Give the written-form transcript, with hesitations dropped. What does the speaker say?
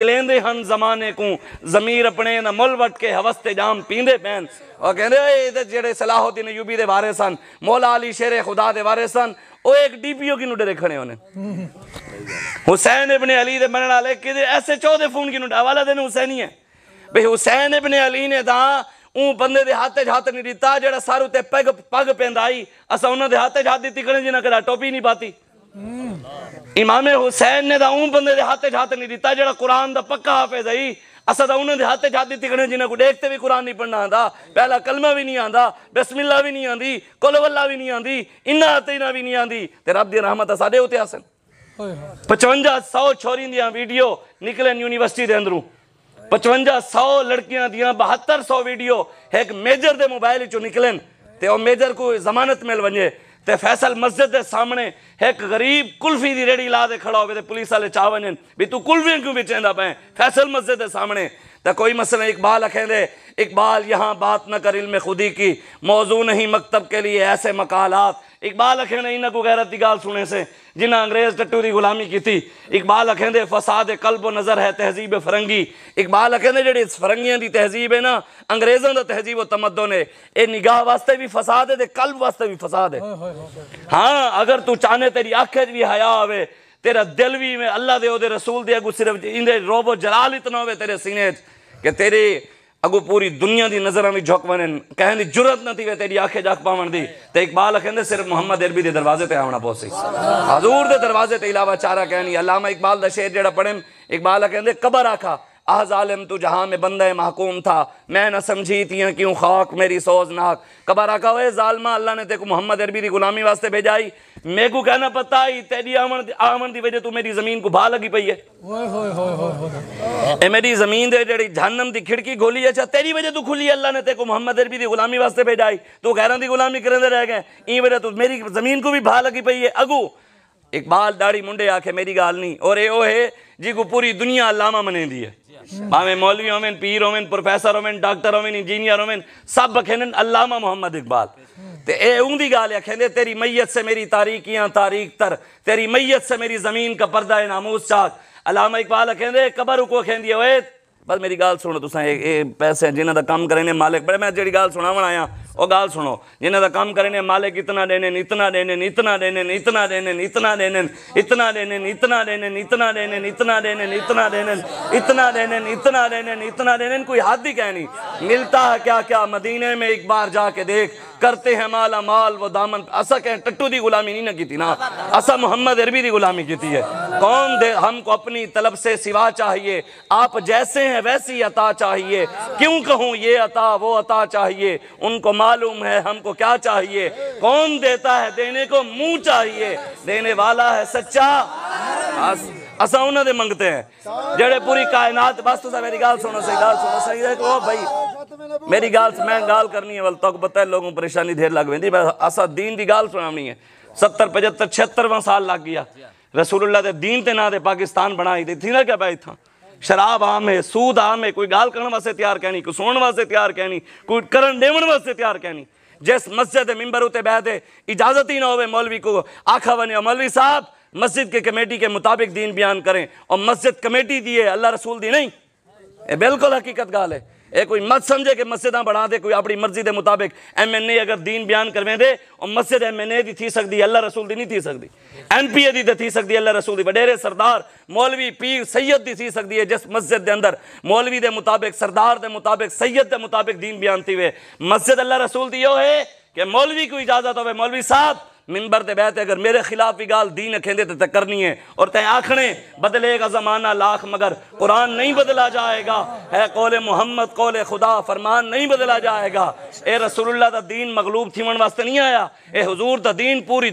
لیندے ہن زمانے کو ضمیر اپنے نہ مل وٹ کے ہوستے جام پیندے پین اور کہندے اے جڑے صلاح الدین ایوبی دے وارے سن مولا علی شیر خدا دے وارے سن او ایک ڈی پی او کی نڈے کھڑے ہونے حسین ابن علی دے منن والے کہ ایسے 14 فون کی نڈے حوالہ دینے حسینی ہے بھئی حسین ابن علی نے دا اون بندے دے ہاتھے ہاتھ نہیں دیتا جڑا سارو تے پگ پیندائی اسا انہاں دے ہاتھے ہاتھ دیتی کھڑے جنہاں کڑا ٹوپی نہیں پاتی امام حسین نے دا اون بندے دے ہاتھے ہاتھ نہیں دیتا جڑا قرآن دا پکا حافظ ہے اسا دا انہاں دے ہاتھے ہاتھ دیتی کھڑے جنہاں کو دیکھتے بھی قرآن نہیں پڑھنا آندا پہلا کلمہ بھی نہیں آندا بسم اللہ بھی نہیں آندی قل واللہ بھی نہیں آندی انا اعطینہ بھی نہیں آندی تے رب دی رحمت ساڈے ہوتے آسن 5500 چھوڑیں دیاں ویڈیو نکلن یونیورسٹی دے اندروں 5500 لڑکیاں دیاں 7200 ویڈیو ایک میجر دے موبائل چو نکلن تے او میجر کو ضمانت مل ونجے تے فیصل مسجد دے سامنے ایک غریب کلفی دی ریڑی لا دے کھڑا ہوئے تے پولیس والے چاہ ونجن بھی تو کلفیاں کیوں بچیندا پیں فیصل مسجد دے سامنے تے کوئی مسئلہ اقبال اکھیں دے اقبال یہاں بات نہ کر علم خودی کی موضوع نہیں مکتب کے لیے ایسے مقالات اقبال اکھیں دے انہاں کو غیرت دی گال سنے سے جنہاں انگریز ٹٹو دی غلامی کی تھی اقبال اکھیں دے فساد قلب و نظر ہے تہذیب فرنگی اقبال اکھیں دے جڑی فرنگیاں دی تہذیب ہے نا انگریزوں دا تہذیب و تمدن ہے اے نگاہ واسطے بھی فساد ہے تے قلب واسطے بھی فساد ہے ہاں اگر تو چاہنے تیری آنکھیں بھی حیا ہوئے تیرا دل بھی میں اللہ دے او دے رسول دے اگو صرف اندے روب و جلال اتنا ہوئے تیرے سینے کہ تیرے اگو پوری دنیا دی نظرہ میں جھوک ونن کہیں دی جرت نہ تھی وے تیری آنکھیں جاک پاون دی تے اقبال اکھیں دے صرف محمد عربی دے دروازے تے آونا پوسی حضور دے دروازے تے علاوہ چارہ کہنی علامہ اقبال دا شعر جڑا پڑھیں اقبال اکھیں دے قبر آکھا آہ ظالم تو جہاں میں بندہ محکوم تھا میں نہ سمجھی تیاں کیوں خاک میری سوزناک قبر آکھا ہوئے ظالمہ اللہ نے تے کو محمد عربی دی غلامی واسطے بھیجائی میں کو کہنا پتا ہی تیری آمن دی وجہ تو میری زمین کو بھا لگی پئی ہے اے میری زمین دے جڑی جہنم دی کھڑکی کھولی ہے تیری وجہ تو کھلی اللہ نے تے کو محمد عربی دی غلامی واسطے بھیجائی تو غیران دی غلامی کرنے رہ گئے این وجہ تو میری زمین کو بھی بھا لگی پئی ہے اگو اقبال داڑھی منڈے آکھے میری گال نہیں اور اے او ہے جی کو پوری دنیا علامہ منے دی ہے باہمیں مولوی ہومن پیر ہومن پروفیسر ہومن ڈاکٹر ہومن انجینئر ہومن سب بکھینن علامہ محمد اقبال تے اے اون دی گال ہے کہندے تیری میت سے میری تاریکیاں تاریک تر تیری میت سے میری زمین کا پردہ ناموس چاک علامہ اقبال کہندے قبر کو کہندی ہوئے بس میری گال سنو تساں اے پیسے جنہاں دا کام کرنے مالک بڑے میں جڑی گال سناون آیا او گال سنو جنہاں دا کام کرنے مالک اتنا دینے اتنا دینے اتنا دینے اتنا دینے اتنا دینے اتنا دینے اتنا دینے اتنا دینے اتنا دینے اتنا دینے اتنا دینے اتنا دینے اتنا دینے کوئی حد ہی کہنی ملتا ہے کیا کیا مدینے میں ایک بار جا کے دیکھ کرتے ہیں مالا مال وہ دامن اسا کہیں ٹٹو دی غلامی نہیں نہ کی تھی نا اسا محمد عربی دی غلامی کی تھی ہے کون دے ہم کو اپنی طلب سے سوا چاہیے آپ جیسے ہیں ویسی عطا چاہیے کیوں کہوں یہ عطا وہ عطا چاہیے ان کو معلوم ہے ہم کو کیا چاہیے کون دیتا ہے دینے کو منہ چاہیے دینے والا ہے سچا اسا انہوں دے منگتے ہیں جڑے پوری کائنات بس تو سا میری گال سنو صحیح ہے کہ بھائی میری گال سے میں گال کرنی ہے والتاک بتائے لوگوں پریشانی دھیر لگ ویندی اسا دین دی گال سناونی ہے 70 75 76 سال لگ گیا رسول اللہ دے دین تے نہ دے پاکستان بنائی دی تھی نا کیا بھائی تھا شراب عام ہے سود عام ہے کوئی گال کرنے واسطے تیار کہنی کوئی سنن واسطے تیار کہنی کوئی کرن دیون واسطے تیار کہنی جس مسجد ممبر ہوتے بیٹھے اجازت ہی نہ ہوئے مولوی کو آکھا بنے مولوی صاحب مسجد کے کمیٹی کے مطابق دین بیان کریں اور مسجد کمیٹی دی ہے اللہ رسول دی نہیں یہ بالکل حقیقت گال ہے اے کوئی مت سمجھے کہ مسجداں بڑھا دے کوئی اپنی مرضی دے مطابق ایم این اے اگر دین بیان کرویں دے اور مسجد ایم این اے دی تھی سکتی اللہ رسول دی نہیں تھی سکتی ایم پی اے دی تھی سکتی اللہ رسول دی وڈیرے سردار مولوی پیر سید دی تھی سکتی ہے جس مسجد دے اندر مولوی دے مطابق سردار دے مطابق سید دے مطابق دین بیان تھی ہوئے مسجد اللہ رسول دی یہ ہے کہ مولوی کو اجازت ہوئے مولوی صاحب منبر تے بیٹھے اگر میرے خلاف بھی گال دین کھیندے تے کرنی ہے اور تے آکھنے بدلے گا زمانہ لاکھ مگر قرآن نہیں بدلا جائے گا ہے قول محمد قول خدا فرمان نہیں بدلا جائے گا اے رسول اللہ دا دین مغلوب تھی من واسطے نہیں آیا اے حضور دا دین پوری